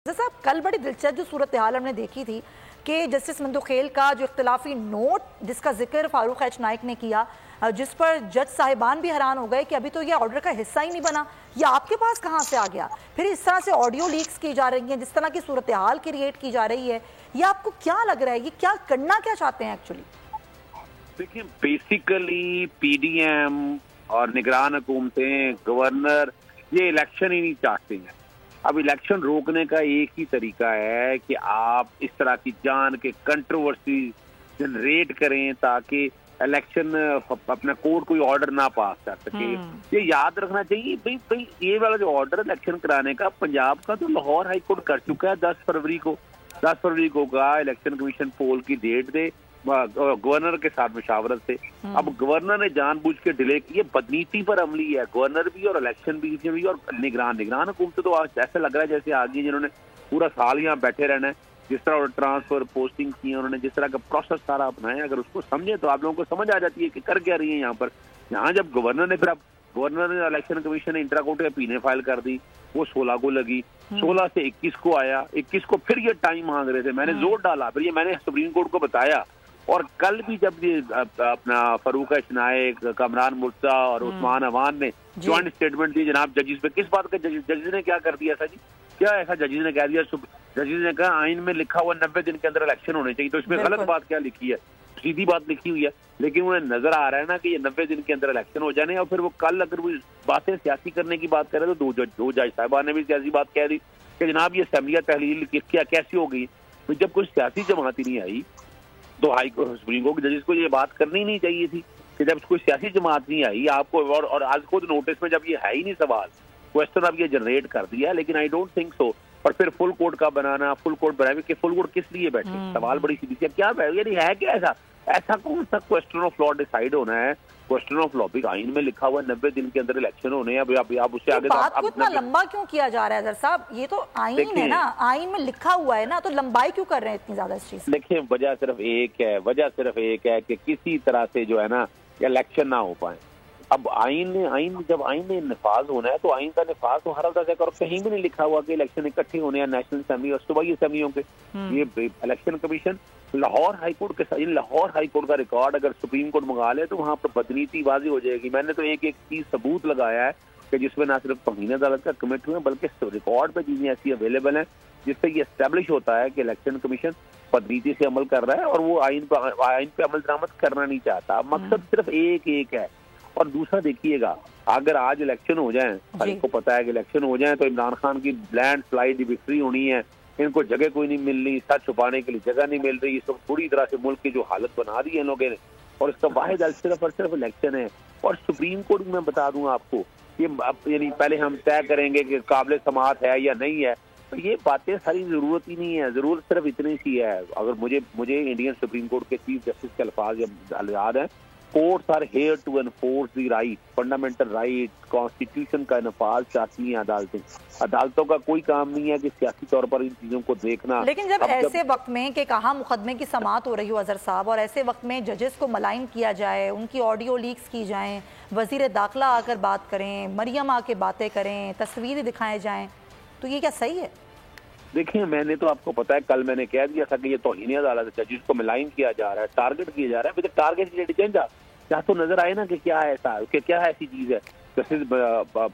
साहब कल बड़ी दिलचस्प जो सूरत हाल हमने देखी थी कि जस्टिस मंदुखेल का जो इख्तिलाफी नोट जिसका जिक्र फारूक एच नाइक ने किया, जिस पर जज साहिबान भी हैरान हो गए कि अभी तो ये ऑर्डर का हिस्सा ही नहीं बना, ये आपके पास कहाँ से आ गया। फिर इस तरह से ऑडियो लीक्स की जा रही हैं, जिस तरह की सूरत हाल क्रिएट की जा रही है, ये आपको क्या लग रहा है, ये क्या करना क्या चाहते हैं एक्चुअली? देखिए, बेसिकली पीडीएम और निगरान हुकूमतें, गवर्नर ये इलेक्शन ही नहीं चाहते हैं। अब इलेक्शन रोकने का एक ही तरीका है कि आप इस तरह की जान के कंट्रोवर्सी जनरेट करें ताकि इलेक्शन अपना कोर्ट कोई ऑर्डर ना पास कर सके। ये याद रखना चाहिए भाई ये वाला जो ऑर्डर इलेक्शन कराने का पंजाब का तो लाहौर हाई कोर्ट कर चुका है 10 फरवरी को का इलेक्शन कमीशन पोल की डेट दे गवर्नर के साथ मुशावरत से। अब गवर्नर ने जानबूझ के डिले किए, बदनीति पर अमली है गवर्नर भी और इलेक्शन भी और निगरान हुकूमत तो ऐसा लग रहा है जैसे आगे जिन्होंने पूरा साल यहाँ बैठे रहना है। जिस तरह ट्रांसफर पोस्टिंग की उन्होंने, जिस तरह का प्रोसेस सारा अपनाया, अगर उसको समझे तो आप लोगों को समझ आ जाती है कि कर क्या रही है यहाँ पर। यहाँ जब गवर्नर ने इलेक्शन कमीशन ने इंट्रा कोर्ट अपीलें फाइल कर दी, वो 16 को लगी, 16 से 21 को आया, 21 को फिर ये टाइम मांग रहे थे। मैंने जोर डाला, फिर ये मैंने सुप्रीम कोर्ट को बताया। और कल भी जब ये अपना फारूक एच नाइक, कमरान मुर्तजा और उस्मान अवान ने ज्वाइंट स्टेटमेंट दी जनाब जजिस पे, किस बात का जजिस ने क्या कर दिया था जी? क्या ऐसा जजिस ने कह दिया? जजिस ने कहा आइन में लिखा हुआ 90 दिन के अंदर इलेक्शन होने चाहिए, तो इसमें गलत बात क्या लिखी है? सीधी बात लिखी हुई है। लेकिन उन्हें नजर आ रहा है ना कि ये 90 दिन के अंदर इलेक्शन हो जाने। और फिर वो कल अगर वो बातें सियासी करने की बात करे तो दो जज साहिबान ने भी सियासी बात कह दी कि जनाब ये असेंबलियां तहलील क्या कैसी हो गई। तो जब कोई सियासी जमात ही नहीं आई तो हाई कोर्ट सुप्रीम कोर्ट के जजेस को ये बात करनी नहीं चाहिए थी कि जब कोई सियासी जमात नहीं आई आपको, और आज खुद नोटिस में जब ये है ही नहीं सवाल, क्वेश्चन अब ये जनरेट कर दिया। लेकिन आई डोंट थिंक सो। और फिर फुल कोर्ट का बनाना, फुल कोर्ट बनाए कि फुल कोर्ट किस लिए बैठे, सवाल बड़ी सीधी सी क्या यानी है क्या ऐसा कौन सा क्वेश्चन ऑफ लॉ डिसाइड होना है? क्वेश्चन ऑफ लॉ भी आइन में लिखा हुआ 90 दिन के अंदर इलेक्शन होने हैं। अब उससे आगे बात को इतना लंबा क्यों किया जा रहा है अजहर साहब? ये तो आइन है ना, आइन में लिखा हुआ है ना, तो लंबाई क्यों कर रहे हैं इतनी ज्यादा इस चीज? देखिए, वजह सिर्फ एक है कि किसी तरह से जो है ना इलेक्शन ना हो पाए। अब जब आइन में निफाज होना है तो आइन का निफाज तो हर वजह करो। कहीं भी नहीं लिखा हुआ कि इलेक्शन इकट्ठे होने हैं नेशनल असेंबली और सूबाई असेंबलियों के। ये election commission Lahore high court के साथ, लाहौर हाई कोर्ट का रिकॉर्ड अगर सुप्रीम कोर्ट मंगा ले तो वहां पर बदनीति वाजी हो जाएगी। मैंने तो एक चीज सबूत लगाया है कि जिसमें ना सिर्फ तौहीन अदालत का कमिट हुए बल्कि रिकॉर्ड पे चीजें ऐसी अवेलेबल हैं जिससे ये एस्टेब्लिश होता है कि इलेक्शन कमीशन बदनीति से अमल कर रहा है और वो आइन पे अमल दरामद करना नहीं चाहता। मकसद सिर्फ एक है। और दूसरा देखिएगा, अगर आज इलेक्शन हो जाए, सबको पता है कि इलेक्शन हो जाए तो इमरान खान की लैंड स्लाइड विक्ट्री होनी है। इनको जगह कोई नहीं मिल रही, सच छुपाने के लिए जगह नहीं मिल रही। इस वक्त पूरी तरह से मुल्क की जो हालत बना दी है इन लोगों ने, और इसका वाहिद हल सिर्फ और सिर्फ इलेक्शन है। और सुप्रीम कोर्ट में बता दूं आपको, ये यानी पहले हम तय करेंगे कि काबिल समाअत है या नहीं है, तो ये बातें सारी जरूरत ही नहीं है। जरूरत सिर्फ इतनी सी है। अगर मुझे इंडियन सुप्रीम कोर्ट के चीफ जस्टिस के अल्फाज याद है, courts are here to enforce the right, fundamental right, constitution का नफाज चाहती हैं अदालतें। अदालतों का कोई काम नहीं है कि सियासी तौर पर इन चीजों को देखना। लेकिन जब ऐसे वक्त में कि कहाँ मुकदमे की समाअत हो रही हो अजहर साहब, और ऐसे वक्त में जजेस को मलाइन किया जाए, उनकी ऑडियो लीक्स की जाएं, वजीर दाखिला आकर बात करें, मरियम आके बातें करें, तस्वीरें दिखाए जाएं, तो ये क्या सही है? देखिए, मैंने तो आपको पता है कल मैंने कह दिया था कि ये तौहीन अदालत है, जजेस को मलाइन किया जा रहा है, टारगेट किया जा रहा है। टारगेट एजेंडा क्या तो नजर आए ना कि क्या है ऐसा, क्या है ऐसी चीज है। जस्टिस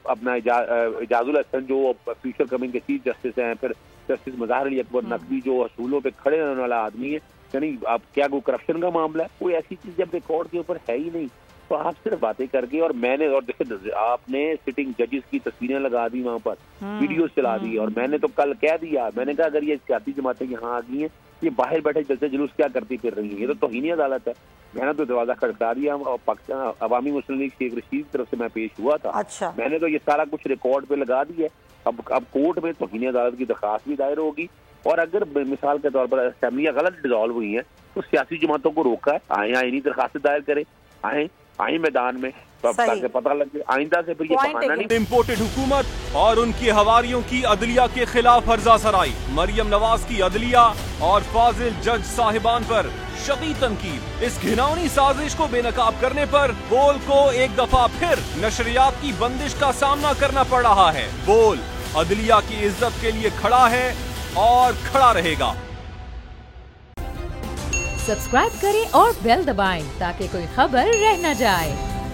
अपना इजाजुल हसन जो फ्यूचर कमिंग के चीफ जस्टिस हैं, फिर जस्टिस मज़हर अली अकबर नकवी जो असूलों पे खड़े रहने वाला आदमी है, यानी अब क्या कोई करप्शन का मामला है? कोई ऐसी चीज जब रिकॉर्ड के ऊपर है ही नहीं, तो आप सिर्फ बातें करके। और मैंने और देखिए आपने सिटिंग जजेस की तस्वीरें लगा दी वहां पर, वीडियो चला दी, और मैंने तो कल कह दिया, मैंने कहा अगर ये सियासी जमातें यहाँ आ गई हैं, ये बाहर बैठे जलसे जुलूस क्या करती फिर रही है? ये तो तौहीन अदालत है। मैंने तो दरवाजा खटखटा दिया और पाकिस्तान अवामी मुस्लिम लीग शेख रशीद की तरफ से मैं पेश हुआ था। अच्छा। मैंने तो ये सारा कुछ रिकॉर्ड पे लगा दिया। अब कोर्ट में तौहीन अदालत की दरखास्त भी दायर होगी। और अगर मिसाल के तौर पर असेंबलियां गलत डिसॉल्व हुई हैं तो सियासी जमातों को रोका है, आए इन्हीं दरखास्त दायर करे, आए मैदान में, ताकि पता लगे आइंदा से फिर ये बहाना नहीं। इम्पोर्टेड हुकूमत और उनकी हवारियों की अदलिया के खिलाफ हर्जा सराई, मरियम नवाज की अदलिया और फाजिल जज साहिबान पर शदीद तनकीद। इस घिनौनी साजिश को बेनकाब करने पर बोल को एक दफा फिर नशरियात की बंदिश का सामना करना पड़ रहा है। बोल अदलिया की इज्जत के लिए खड़ा है, और खड़ा रहेगा। सब्सक्राइब करें और बेल दबाएं ताकि कोई खबर रह न जाए।